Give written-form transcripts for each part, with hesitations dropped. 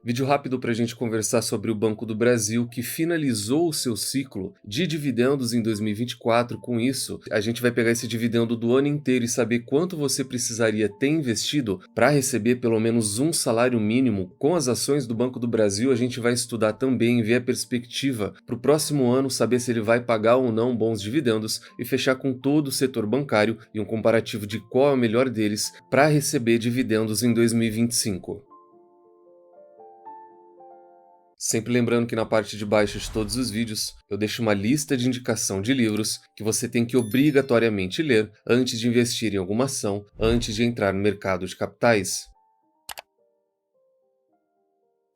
Vídeo rápido para a gente conversar sobre o Banco do Brasil, que finalizou o seu ciclo de dividendos em 2024. Com isso, a gente vai pegar esse dividendo do ano inteiro e saber quanto você precisaria ter investido para receber pelo menos um salário mínimo. Com as ações do Banco do Brasil, a gente vai estudar também, ver a perspectiva para o próximo ano, saber se ele vai pagar ou não bons dividendos e fechar com todo o setor bancário e um comparativo de qual é o melhor deles para receber dividendos em 2025. Sempre lembrando que na parte de baixo de todos os vídeos eu deixo uma lista de indicação de livros que você tem que obrigatoriamente ler antes de investir em alguma ação, antes de entrar no mercado de capitais.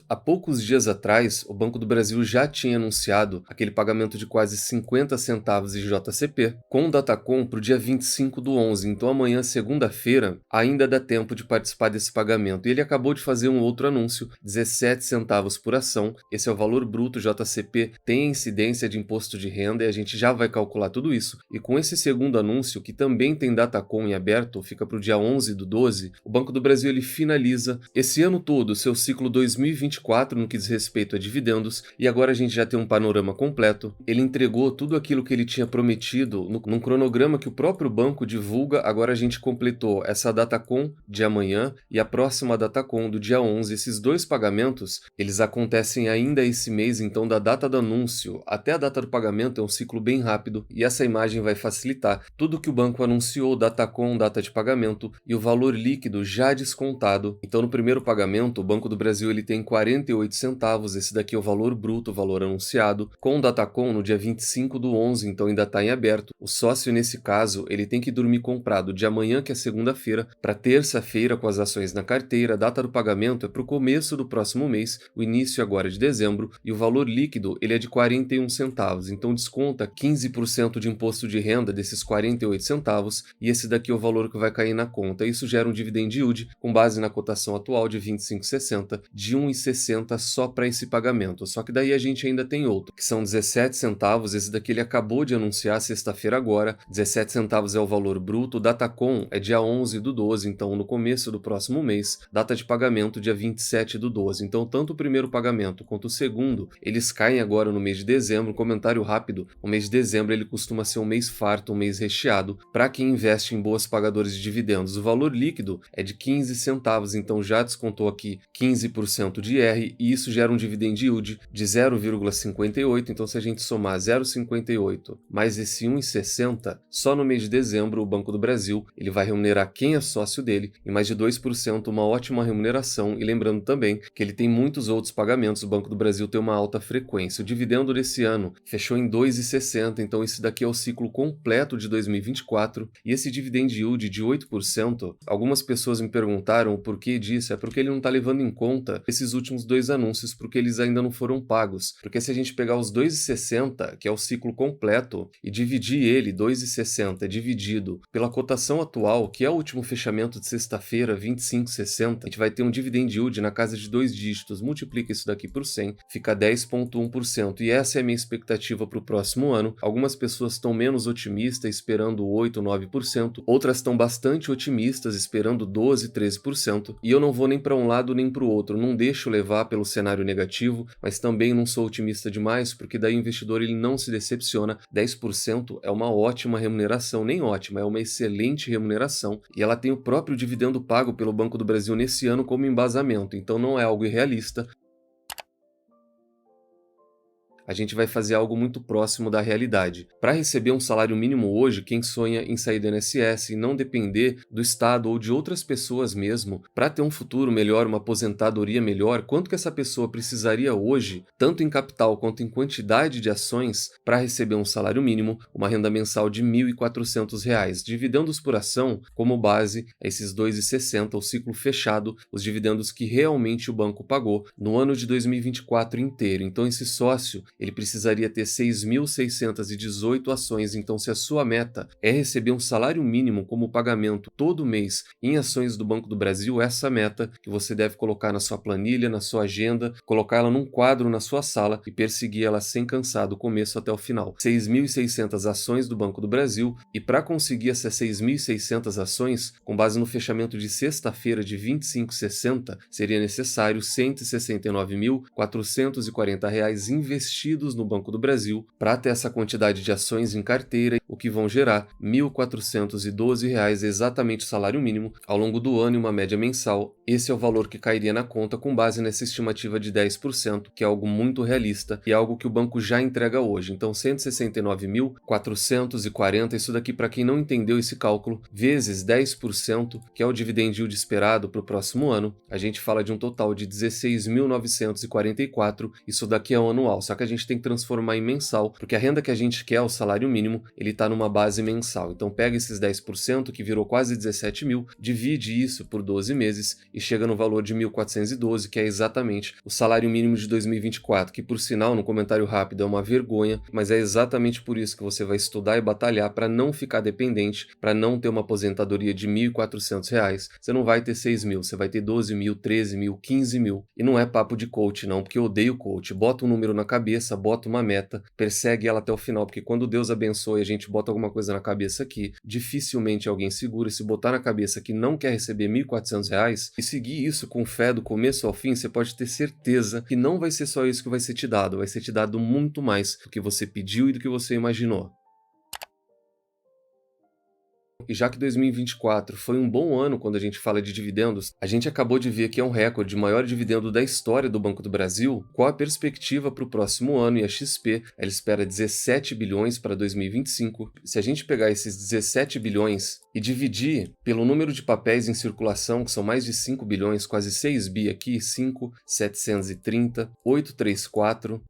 Há poucos dias atrás, o Banco do Brasil já tinha anunciado aquele pagamento de quase 50 centavos de JCP com o Datacom para o dia 25 do 11. Então amanhã, segunda-feira, ainda dá tempo de participar desse pagamento. E ele acabou de fazer um outro anúncio, 17 centavos por ação. Esse é o valor bruto. JCP tem incidência de imposto de renda e a gente já vai calcular tudo isso. E com esse segundo anúncio, que também tem Datacom em aberto, fica para o dia 11 do 12, o Banco do Brasil ele finaliza esse ano todo o seu ciclo 2024 no que diz respeito a dividendos, e agora a gente já tem um panorama completo. Ele entregou tudo aquilo que ele tinha prometido num cronograma que o próprio banco divulga. Agora a gente completou essa Datacom de amanhã e a próxima Datacom do dia 11. Esses dois pagamentos, eles acontecem ainda esse mês, então da data do anúncio até a data do pagamento é um ciclo bem rápido, e essa imagem vai facilitar tudo que o banco anunciou, Datacom, data de pagamento e o valor líquido já descontado. Então no primeiro pagamento, o Banco do Brasil ele tem 48 centavos, esse daqui é o valor bruto, o valor anunciado, com o Datacom no dia 25 do 11, então ainda está em aberto. O sócio, nesse caso, ele tem que dormir comprado de amanhã, que é segunda-feira, para terça-feira com as ações na carteira. A data do pagamento é para o começo do próximo mês, o início agora é de dezembro, e o valor líquido ele é de 41 centavos, então desconta 15% de imposto de renda desses 48 centavos, e esse daqui é o valor que vai cair na conta. Isso gera um dividend yield, com base na cotação atual de 25,60, de 1,60 só para esse pagamento. Só que daí a gente ainda tem outro, que são 17 centavos, esse daqui ele acabou de anunciar sexta-feira agora, 17 centavos é o valor bruto. O Datacom é dia 11 do 12, então no começo do próximo mês, data de pagamento dia 27 do 12. Então tanto o primeiro pagamento quanto o segundo, eles caem agora no mês de dezembro. Comentário rápido, o mês de dezembro ele costuma ser um mês farto, um mês recheado, para quem investe em boas pagadoras de dividendos. O valor líquido é de 15 centavos, então já descontou aqui 15% de IR, e isso gera um dividend yield de 0,58, então se a gente somar 0,58 mais esse 1,60, só no mês de dezembro o Banco do Brasil ele vai remunerar quem é sócio dele em mais de 2%, uma ótima remuneração. E lembrando também que ele tem muitos outros pagamentos, o Banco do Brasil tem uma alta frequência. O dividendo desse ano fechou em 2,60, então esse daqui é o ciclo completo de 2024, e esse dividend yield de 8%, algumas pessoas me perguntaram o porquê disso. É porque ele não está levando em conta esses últimos dois anúncios, porque eles ainda não foram pagos. Porque se a gente pegar os 2,60, que é o ciclo completo, e dividir ele, 2,60 dividido pela cotação atual, que é o último fechamento de sexta-feira, 25,60, a gente vai ter um dividend yield na casa de 2 dígitos. Multiplica isso daqui por 100, fica 10,1%. E essa é a minha expectativa para o próximo ano. Algumas pessoas estão menos otimistas, esperando 8, 9%. Outras estão bastante otimistas, esperando 12, 13%. E eu não vou nem para um lado nem para o outro. Não deixo levar pelo cenário negativo, mas também não sou otimista demais, porque daí o investidor ele não se decepciona. 10% é uma ótima remuneração, nem ótima, é uma excelente remuneração, e ela tem o próprio dividendo pago pelo Banco do Brasil nesse ano como embasamento, então não é algo irrealista. A gente vai fazer algo muito próximo da realidade. Para receber um salário mínimo hoje, quem sonha em sair do INSS e não depender do Estado ou de outras pessoas mesmo, para ter um futuro melhor, uma aposentadoria melhor, quanto que essa pessoa precisaria hoje, tanto em capital quanto em quantidade de ações, para receber um salário mínimo, uma renda mensal de R$ 1.400. Dividendos por ação, como base, é esses 2,60, o ciclo fechado, os dividendos que realmente o banco pagou no ano de 2024 inteiro. Então esse sócio, ele precisaria ter 6.618 ações. Então, se a sua meta é receber um salário mínimo como pagamento todo mês em ações do Banco do Brasil, essa meta que você deve colocar na sua planilha, na sua agenda, colocar ela num quadro na sua sala e perseguir ela sem cansar do começo até o final. 6.600 ações do Banco do Brasil, e para conseguir essas 6.600 ações, com base no fechamento de sexta-feira de 25,60, seria necessário R$ 169.440 investidos no Banco do Brasil para ter essa quantidade de ações em carteira, o que vão gerar R$ 1.412, exatamente o salário mínimo, ao longo do ano, em uma média mensal. Esse é o valor que cairia na conta com base nessa estimativa de 10%, que é algo muito realista e algo que o banco já entrega hoje. Então, 169.440, isso daqui, para quem não entendeu esse cálculo, vezes 10%, que é o dividend yield esperado para o próximo ano, a gente fala de um total de 16.944, isso daqui é o anual, só que a gente tem que transformar em mensal, porque a renda que a gente quer, o salário mínimo, ele está numa base mensal. Então pega esses 10%, que virou quase 17 mil, divide isso por 12 meses e chega no valor de 1.412, que é exatamente o salário mínimo de 2024, que por sinal, no comentário rápido, é uma vergonha, mas é exatamente por isso que você vai estudar e batalhar para não ficar dependente, para não ter uma aposentadoria de R$ 1.400. Você não vai ter 6 mil, você vai ter 12 mil, 13 mil, 15 mil. E não é papo de coach não, porque eu odeio coach. Bota um número na cabeça, bota uma meta, persegue ela até o final, porque quando Deus abençoa e a gente bota alguma coisa na cabeça aqui, dificilmente alguém segura. E se botar na cabeça que não quer receber R$ 1.400 e seguir isso com fé do começo ao fim, você pode ter certeza que não vai ser só isso que vai ser te dado, vai ser te dado muito mais do que você pediu e do que você imaginou. E já que 2024 foi um bom ano quando a gente fala de dividendos, a gente acabou de ver que é um recorde de maior dividendo da história do Banco do Brasil. Qual a perspectiva para o próximo ano? E a XP, ela espera 17 bilhões para 2025. Se a gente pegar esses 17 bilhões e dividir pelo número de papéis em circulação, que são mais de 5 bilhões, quase 6 bi aqui, 5, 730, 834,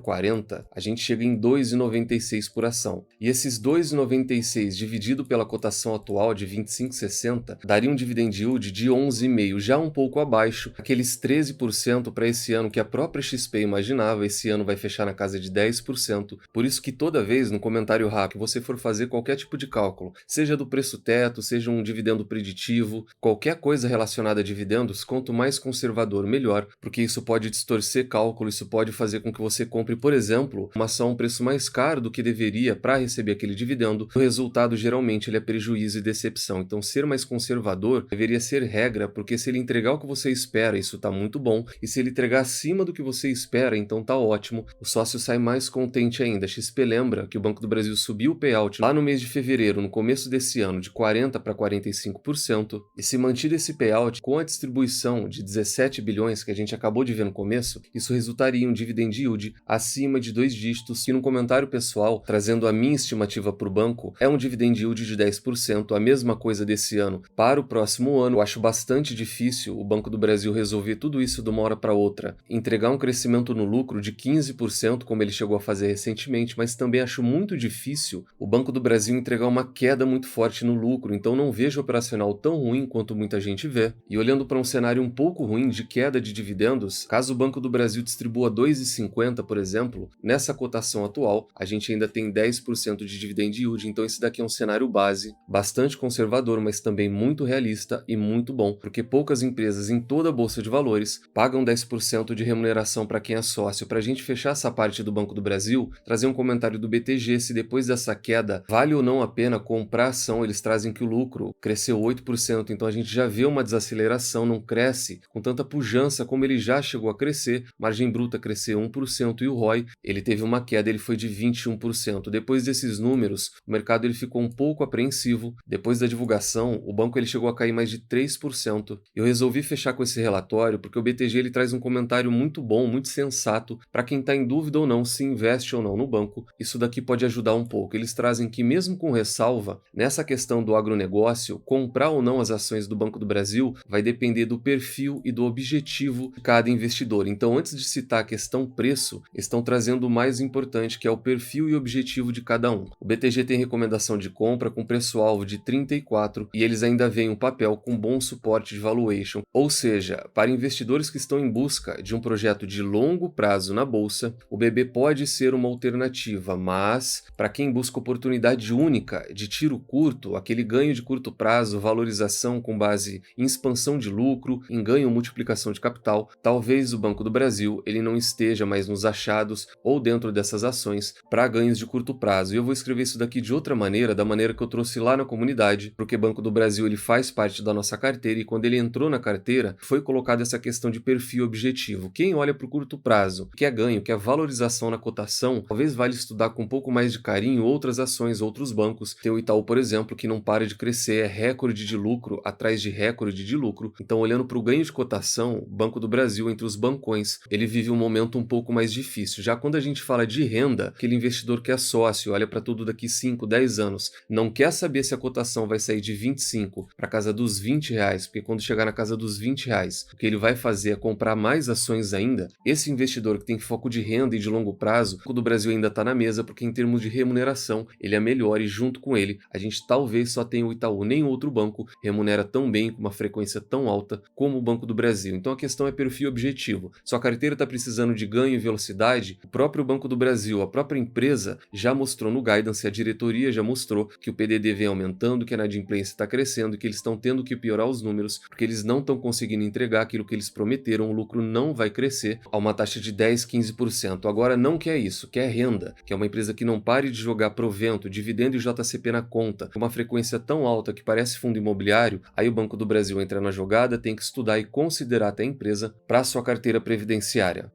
040, a gente chega em 2,96 por ação. E esses 2,96 dividido pela cotação atual de 25,60 daria um dividend yield de 11,5, já um pouco abaixo aqueles 13% para esse ano que a própria XP imaginava. Esse ano vai fechar na casa de 10%. Por isso que toda vez no comentário rápido você for fazer qualquer tipo de cálculo, seja do preço teto, seja um dividendo preditivo, qualquer coisa relacionada a dividendos, quanto mais conservador, melhor, porque isso pode distorcer cálculo, isso pode fazer com que você compre, por exemplo, uma ação a um preço mais caro do que deveria para receber aquele dividendo. O resultado, geralmente, ele é prejuízo e decepção. Então, ser mais conservador deveria ser regra, porque se ele entregar o que você espera, isso está muito bom, e se ele entregar acima do que você espera, então tá ótimo. O sócio sai mais contente ainda. A XP lembra que o Banco do Brasil subiu o payout lá no mês de fevereiro, no começo desse ano, de 40% para 45%, e se mantido esse payout com a distribuição de 17 bilhões que a gente acabou de ver no começo, isso resultaria em um dividend yield acima de 2 dígitos, que no comentário pessoal, trazendo a minha estimativa para o banco, é um dividend yield de 10%, a mesma coisa desse ano para o próximo ano. Eu acho bastante difícil o Banco do Brasil resolver tudo isso de uma hora para outra, entregar um crescimento no lucro de 15%, como ele chegou a fazer recentemente, mas também acho muito difícil o Banco do Brasil entregar uma queda muito forte no lucro, então não vejo o operacional tão ruim quanto muita gente vê. E olhando para um cenário um pouco ruim de queda de dividendos, caso o Banco do Brasil distribua 2,50, por exemplo, nessa cotação atual, a gente ainda tem 10% de dividend yield, então esse daqui é um cenário base, bastante conservador, mas também muito realista e muito bom, porque poucas empresas em toda a Bolsa de Valores pagam 10% de remuneração para quem é sócio. Para a gente fechar essa parte do Banco do Brasil, trazer um comentário do BTG, se depois dessa queda vale ou não a pena comprar ação. Eles trazem que o lucro cresceu 8%, então a gente já vê uma desaceleração, não cresce com tanta pujança como ele já chegou a crescer. Margem bruta cresceu 1% e o ROI, ele teve uma queda, ele foi de 21%. Depois desses números, o mercado ele ficou um pouco apreensivo. Depois da divulgação, o banco ele chegou a cair mais de 3%. Eu resolvi fechar com esse relatório porque o BTG ele traz um comentário muito bom, muito sensato para quem está em dúvida ou não se investe ou não no banco. Isso daqui pode ajudar um pouco. Eles trazem que mesmo com ressalva, nessa questão do agronegócio, comprar ou não as ações do Banco do Brasil vai depender do perfil e do objetivo de cada investidor. Então, antes de citar a questão preço, estão trazendo o mais importante, que é o perfil e objetivo de cada um. O BTG tem recomendação de compra com preço-alvo de 34 e eles ainda veem um papel com bom suporte de valuation, ou seja, para investidores que estão em busca de um projeto de longo prazo na bolsa, o BB pode ser uma alternativa, mas para quem busca oportunidade única de tiro curto, aquele ganho de curto prazo, valorização com base em expansão de lucro, em ganho ou multiplicação de capital, talvez o Banco do Brasil ele não esteja mais nos achados ou dentro dessas ações para ganhos de curto prazo. E eu vou escrever isso daqui de outra maneira, da maneira que eu trouxe lá na comunidade, porque Banco do Brasil ele faz parte da nossa carteira e quando ele entrou na carteira, foi colocada essa questão de perfil e objetivo. Quem olha para o curto prazo, quer ganho, quer valorização na cotação, talvez vale estudar com um pouco mais de carinho outras ações, outros bancos. Tem o Itaú, por exemplo, que não para de crescer, é recorde de lucro atrás de recorde de lucro. Então, olhando para o ganho de cotação, o Banco do Brasil, entre os bancões, ele vive um momento um pouco mais difícil. Já quando a gente fala de renda, aquele investidor que é sócio, olha para tudo daqui 5, 10 anos, não quer saber se a cotação vai sair de 25 para casa dos R$ 20, porque quando chegar na casa dos R$ 20, o que ele vai fazer é comprar mais ações ainda. Esse investidor que tem foco de renda e de longo prazo, o Banco do Brasil ainda está na mesa, porque em termos de remuneração, ele é melhor e junto com ele, a gente talvez só tenha o Itaú, nem outro banco remunera tão bem, com uma frequência tão alta como o Banco do Brasil. Então a questão é perfil objetivo. Sua carteira está precisando de ganho e velocidade, o próprio Banco do Brasil, a própria empresa já mostrou no guidance, a diretoria já mostrou que o PDD vem aumentando, que a inadimplência está crescendo, que eles estão tendo que piorar os números, porque eles não estão conseguindo entregar aquilo que eles prometeram, o lucro não vai crescer a uma taxa de 10, 15%. Agora não quer isso, quer renda, que é uma empresa que não pare de jogar provento, dividendo e JCP na conta, com uma frequência tão alta que parece fundo imobiliário, aí o Banco do Brasil entra na jogada, tem que estudar e considerar até a empresa para sua carteira previdenciária.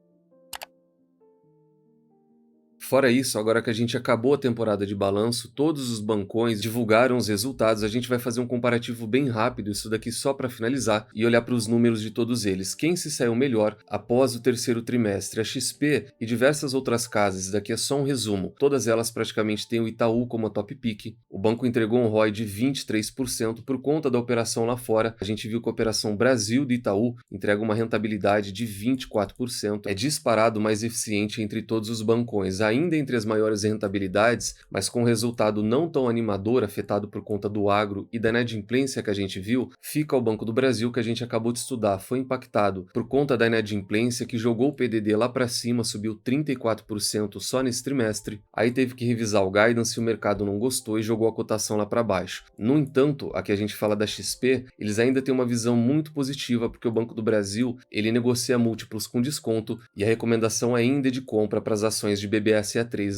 Fora isso, agora que a gente acabou a temporada de balanço, todos os bancões divulgaram os resultados, a gente vai fazer um comparativo bem rápido, isso daqui só para finalizar, e olhar para os números de todos eles. Quem se saiu melhor após o terceiro trimestre? A XP e diversas outras casas, isso daqui é só um resumo. Todas elas praticamente têm o Itaú como a top pick. O banco entregou um ROI de 23% por conta da operação lá fora. A gente viu que a operação Brasil do Itaú entrega uma rentabilidade de 24%. É disparado mais eficiente entre todos os bancões. Ainda entre as maiores rentabilidades, mas com resultado não tão animador, afetado por conta do agro e da inadimplência que a gente viu, fica o Banco do Brasil, que a gente acabou de estudar. Foi impactado por conta da inadimplência, que jogou o PDD lá para cima, subiu 34% só nesse trimestre. Aí teve que revisar o guidance e o mercado não gostou e jogou a cotação lá para baixo. No entanto, aqui a gente fala da XP, eles ainda têm uma visão muito positiva, porque o Banco do Brasil ele negocia múltiplos com desconto e a recomendação ainda é de compra para as ações de BBSA3.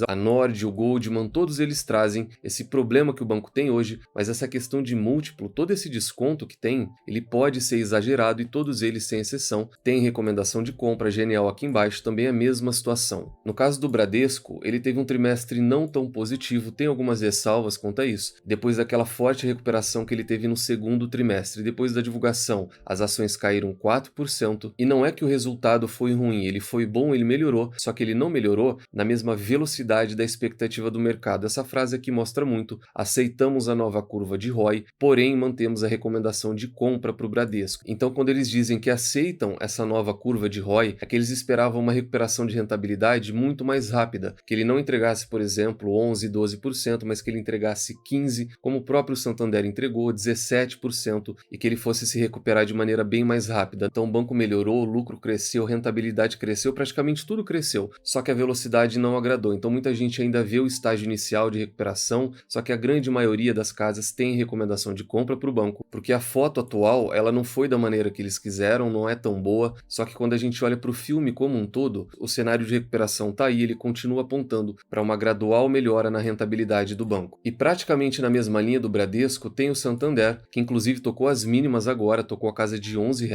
A Nord, o Goldman, todos eles trazem esse problema que o banco tem hoje, mas essa questão de múltiplo, todo esse desconto que tem, ele pode ser exagerado e todos eles, sem exceção, têm recomendação de compra. Genial aqui embaixo também é a mesma situação. No caso do Bradesco, ele teve um trimestre não tão positivo, tem algumas ressalvas quanto a isso, depois daquela forte recuperação que ele teve no segundo trimestre. Depois da divulgação, as ações caíram 4%, e não é que o resultado foi ruim, ele foi bom, ele melhorou, só que ele não melhorou na mesma velocidade da expectativa do mercado. Essa frase aqui mostra muito. Aceitamos a nova curva de ROI, porém mantemos a recomendação de compra para o Bradesco. Então, quando eles dizem que aceitam essa nova curva de ROI, é que eles esperavam uma recuperação de rentabilidade muito mais rápida, que ele não entregasse, por exemplo, 11, 12%, mas que ele entregasse 15%, como o próprio Santander entregou, 17%, e que ele fosse se recuperar de maneira bem mais rápida. Então, o banco melhorou, o lucro cresceu, a rentabilidade cresceu, praticamente tudo cresceu, só que a velocidade não agradou. Então muita gente ainda vê o estágio inicial de recuperação, só que a grande maioria das casas tem recomendação de compra para o banco, porque a foto atual ela não foi da maneira que eles quiseram, não é tão boa, só que quando a gente olha para o filme como um todo, o cenário de recuperação está aí, ele continua apontando para uma gradual melhora na rentabilidade do banco. E praticamente na mesma linha do Bradesco tem o Santander, que inclusive tocou as mínimas agora, tocou a casa de R$ 11,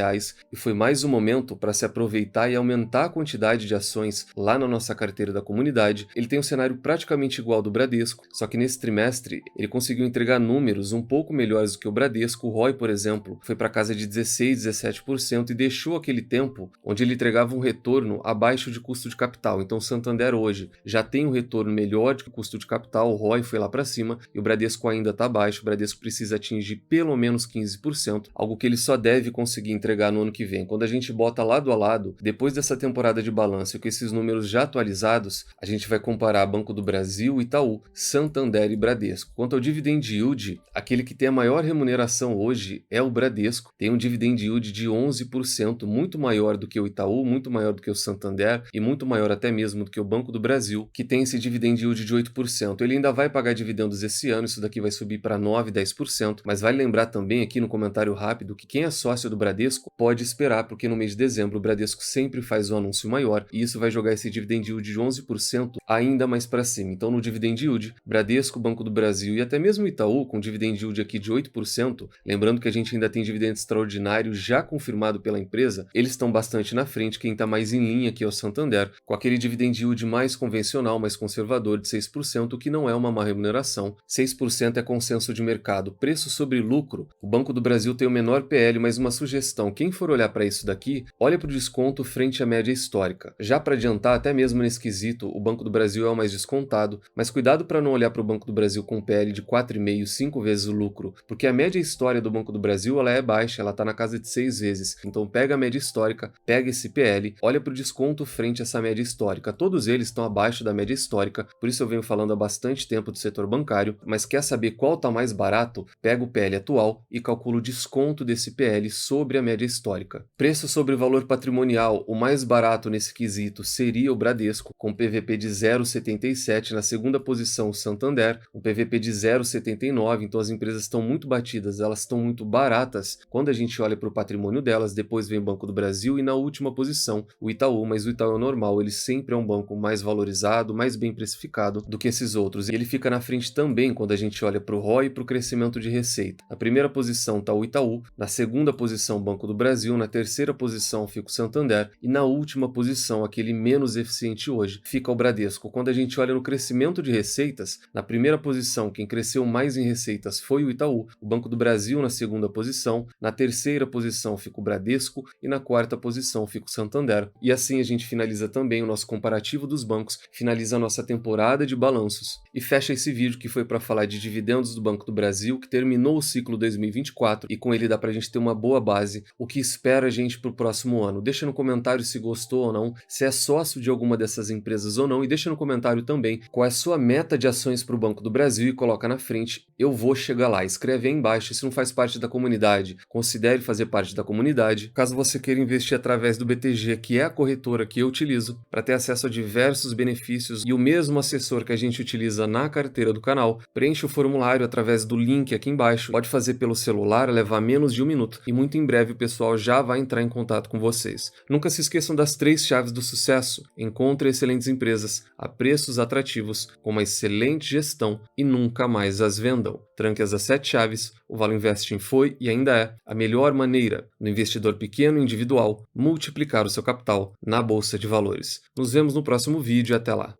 e foi mais um momento para se aproveitar e aumentar a quantidade de ações lá na nossa carteira da comunidade, contabilidade, ele tem um cenário praticamente igual ao do Bradesco, só que nesse trimestre ele conseguiu entregar números um pouco melhores do que o Bradesco. O ROI, por exemplo, foi para casa de 16, 17% e deixou aquele tempo onde ele entregava um retorno abaixo de custo de capital. Então o Santander hoje já tem um retorno melhor do que o custo de capital, o ROI foi lá para cima e o Bradesco ainda está abaixo. O Bradesco precisa atingir pelo menos 15%, algo que ele só deve conseguir entregar no ano que vem. Quando a gente bota lado a lado, depois dessa temporada de balanço e com esses números já atualizados, a gente vai comparar Banco do Brasil, Itaú, Santander e Bradesco. Quanto ao dividend yield, aquele que tem a maior remuneração hoje é o Bradesco, tem um dividend yield de 11%, muito maior do que o Itaú, muito maior do que o Santander e muito maior até mesmo do que o Banco do Brasil, que tem esse dividend yield de 8%. Ele ainda vai pagar dividendos esse ano, isso daqui vai subir para 9, 10%, mas vale lembrar também aqui no comentário rápido que quem é sócio do Bradesco pode esperar, porque no mês de dezembro o Bradesco sempre faz um anúncio maior e isso vai jogar esse dividend yield de 11% ainda mais para cima. Então no dividend yield, Bradesco, Banco do Brasil e até mesmo Itaú com dividend yield aqui de 8%, lembrando que a gente ainda tem dividendo extraordinário já confirmado pela empresa, eles estão bastante na frente. Quem está mais em linha aqui é o Santander, com aquele dividend yield mais convencional, mais conservador de 6%, o que não é uma má remuneração. 6% é consenso de mercado. Preço sobre lucro, o Banco do Brasil tem o menor PL, mas uma sugestão, quem for olhar para isso daqui, olha para o desconto frente à média histórica. Já para adiantar, até mesmo nesse quesito, o Banco do Brasil é o mais descontado, mas cuidado para não olhar para o Banco do Brasil com PL de 4,5, 5 vezes o lucro, porque a média história do Banco do Brasil ela é baixa, ela está na casa de 6 vezes. Então pega a média histórica, pega esse PL, olha para o desconto frente a essa média histórica. Todos eles estão abaixo da média histórica, por isso eu venho falando há bastante tempo do setor bancário, mas quer saber qual está mais barato? Pega o PL atual e calcula o desconto desse PL sobre a média histórica. Preço sobre valor patrimonial, o mais barato nesse quesito seria o Bradesco, com PVP de 0,77, na segunda posição o Santander, um PVP de 0,79, então as empresas estão muito batidas, elas estão muito baratas quando a gente olha para o patrimônio delas. Depois vem o Banco do Brasil e na última posição o Itaú, mas o Itaú é normal, ele sempre é um banco mais valorizado, mais bem precificado do que esses outros, e ele fica na frente também quando a gente olha para o ROI e para o crescimento de receita. Na primeira posição está o Itaú, na segunda posição o Banco do Brasil, na terceira posição fica o Santander e na última posição, aquele menos eficiente hoje, fica o Bradesco. Quando a gente olha no crescimento de receitas, na primeira posição quem cresceu mais em receitas foi o Itaú, o Banco do Brasil na segunda posição, na terceira posição fica o Bradesco e na quarta posição fica o Santander. E assim a gente finaliza também o nosso comparativo dos bancos, finaliza a nossa temporada de balanços e fecha esse vídeo que foi para falar de dividendos do Banco do Brasil, que terminou o ciclo 2024 e com ele dá para a gente ter uma boa base, o que espera a gente para o próximo ano. Deixa no comentário se gostou ou não, se é sócio de alguma dessas empresas ou não, e deixa no comentário também qual é a sua meta de ações para o Banco do Brasil e coloca na frente, eu vou chegar lá. Escreve aí embaixo, se não faz parte da comunidade, considere fazer parte da comunidade. Caso você queira investir através do BTG, que é a corretora que eu utilizo, para ter acesso a diversos benefícios e o mesmo assessor que a gente utiliza na carteira do canal, preencha o formulário através do link aqui embaixo, pode fazer pelo celular, levar menos de 1 minuto e muito em breve o pessoal já vai entrar em contato com vocês. Nunca se esqueçam das 3 chaves do sucesso: encontre excelentes empresas a preços atrativos, com uma excelente gestão e nunca mais as vendam. Tranque as 7 chaves, o Valo Investing foi e ainda é a melhor maneira do investidor pequeno e individual multiplicar o seu capital na Bolsa de Valores. Nos vemos no próximo vídeo e até lá.